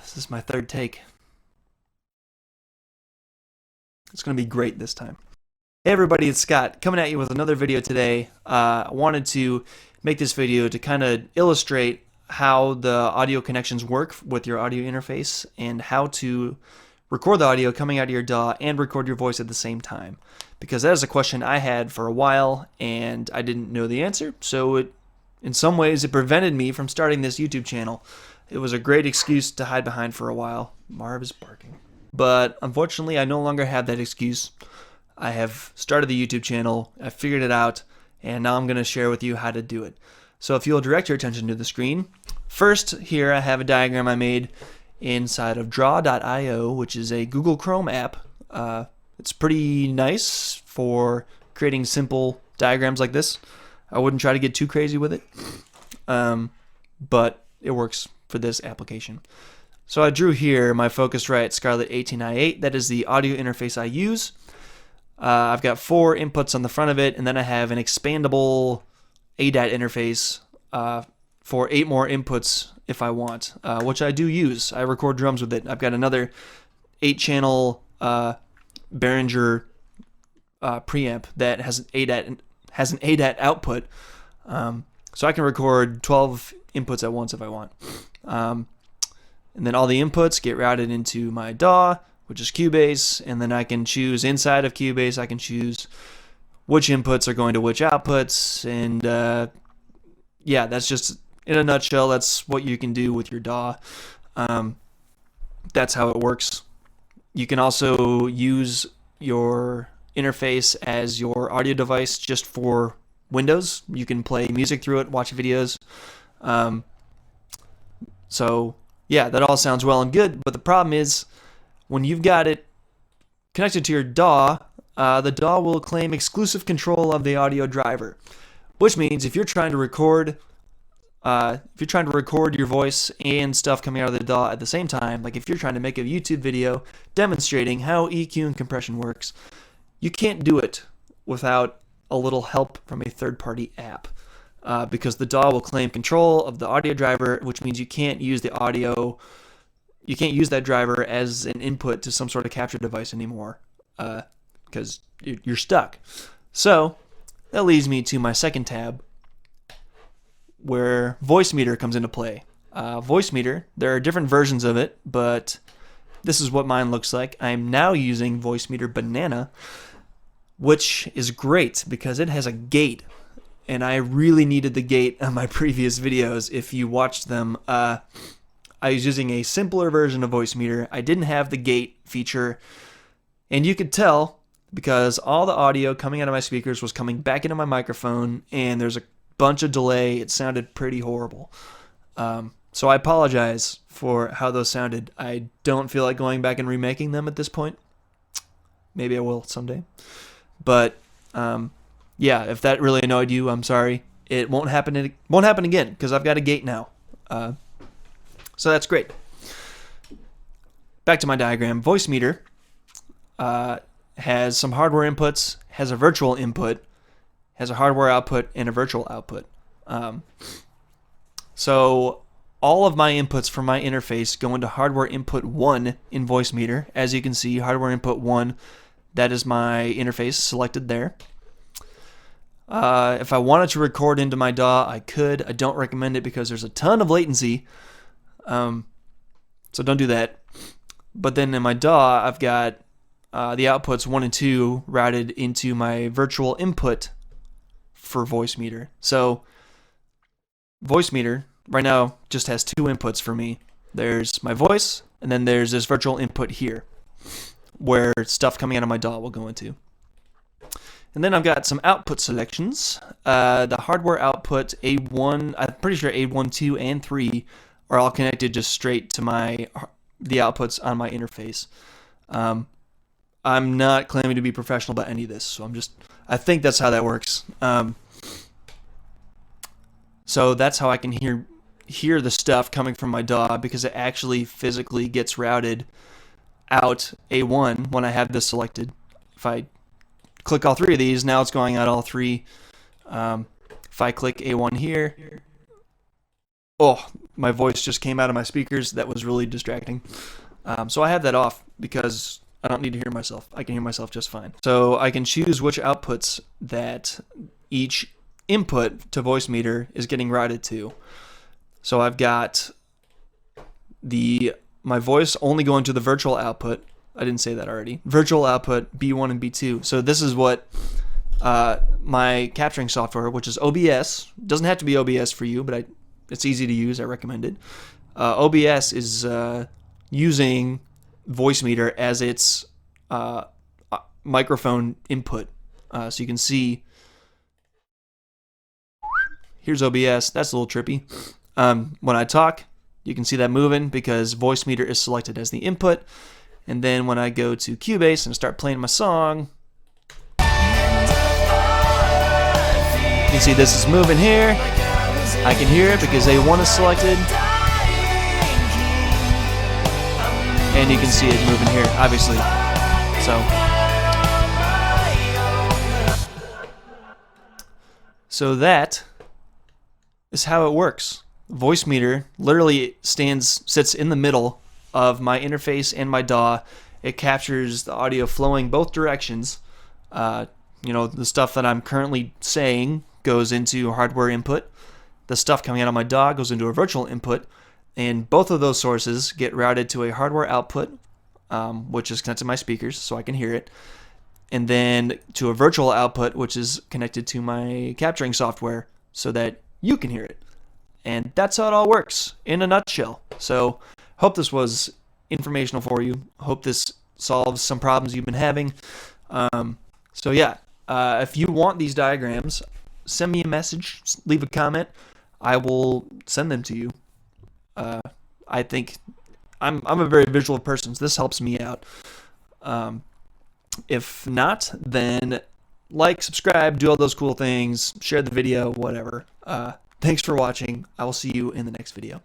This is my third take. It's going to be great this time. Hey everybody, it's Scott coming at you with another video today. I wanted to make this video to kind of illustrate how the audio connections work with your audio interface and how to record the audio coming out of your DAW and record your voice at the same time. Because that is a question I had for a while and I didn't know the answer, so in some ways it prevented me from starting this YouTube channel. It was a great excuse to hide behind for a while. Marv is barking. But unfortunately, I no longer have that excuse. I have started the YouTube channel, I figured it out, and now I'm going to share with you how to do it. So if you'll direct your attention to the screen, first here I have a diagram I made inside of draw.io, which is a Google Chrome app. It's pretty nice for creating simple diagrams like this. I wouldn't try to get too crazy with it, but it works for this application. So I drew here my Focusrite Scarlett 18i8. That is the audio interface I use. I've got 4 inputs on the front of it, and then I have an expandable ADAT interface for 8 more inputs if I want, which I do use. I record drums with it. I've got another 8-channel Behringer preamp that has an ADAT output, so I can record 12 inputs at once if I want. And then all the inputs get routed into my DAW, which is Cubase, and then I can choose inside of Cubase, I can choose which inputs are going to which outputs, and yeah, that's just, in a nutshell, that's what you can do with your DAW. That's how it works. You can also use your interface as your audio device just for Windows. You can play music through it, watch videos. So yeah, that all sounds well and good, but the problem is when you've got it connected to your DAW, the DAW will claim exclusive control of the audio driver, which means if you're trying to record your voice and stuff coming out of the DAW at the same time, like if you're trying to make a YouTube video demonstrating how EQ and compression works, you can't do it without a little help from a third-party app. Because the DAW will claim control of the audio driver, which means you can't use the audio, you can't use that driver as an input to some sort of capture device anymore, because you're stuck. So that leads me to my second tab, where Voicemeeter comes into play. Voicemeeter, there are different versions of it, but this is what mine looks like. I'm now using Voicemeeter Banana, which is great because it has a gate. And I really needed the gate on my previous videos. If you watched them, I was using a simpler version of Voicemeeter. I didn't have the gate feature, and you could tell because all the audio coming out of my speakers was coming back into my microphone, and there's a bunch of delay. It sounded pretty horrible. So I apologize for how those sounded. I don't feel like going back and remaking them at this point. Maybe I will someday. But yeah, if that really annoyed you, I'm sorry. It won't happen again because I've got a gate now. So that's great. Back to my diagram. Voicemeeter has some hardware inputs, has a virtual input, has a hardware output, and a virtual output. So all of my inputs from my interface go into hardware input 1 in Voicemeeter. As you can see, hardware input 1, that is my interface selected there. If I wanted to record into my DAW, I could. I don't recommend it because there's a ton of latency, so don't do that. But then in my DAW, I've got the outputs 1 and 2 routed into my virtual input for Voicemeeter. So Voicemeeter right now just has 2 inputs for me. There's my voice, and then there's this virtual input here, where stuff coming out of my DAW will go into. And then I've got some output selections. The hardware output A1, I'm pretty sure A1, 2, and 3 are all connected just straight to the outputs on my interface. I'm not claiming to be professional about any of this, so I think that's how that works. So that's how I can hear the stuff coming from my DAW, because it actually physically gets routed out A1 when I have this selected. If I click all 3 of these, now it's going out all 3. If I click A1 here, Oh, my voice just came out of my speakers. That was really distracting. So I have that off because I don't need to hear myself. I can hear myself just fine. So I can choose which outputs that each input to Voicemeeter is getting routed to. So I've got my voice only going to the virtual output. I didn't say that already. Virtual output B1 and B2. So this is what my capturing software, which is OBS, doesn't have to be OBS for you, but it's easy to use. I recommend it. OBS is using Voicemeeter as its microphone input. So you can see, here's OBS. That's a little trippy. When I talk, you can see that moving because Voicemeeter is selected as the input. And then when I go to Cubase and start playing my song, you can see this is moving here. I can hear it because A1 is selected. And you can see it moving here, obviously. So that is how it works. Voicemeeter literally sits in the middle of my interface and my DAW. It captures the audio flowing both directions. The stuff that I'm currently saying goes into hardware input. The stuff coming out of my DAW goes into a virtual input, and both of those sources get routed to a hardware output, which is connected to my speakers so I can hear it, and then to a virtual output, which is connected to my capturing software so that you can hear it. And that's how it all works in a nutshell. So hope this was informational for you. Hope this solves some problems you've been having. If you want these diagrams, send me a message, leave a comment. I will send them to you. I think I'm a very visual person, so this helps me out. If not, then like, subscribe, do all those cool things, share the video, whatever. Thanks for watching. I will see you in the next video.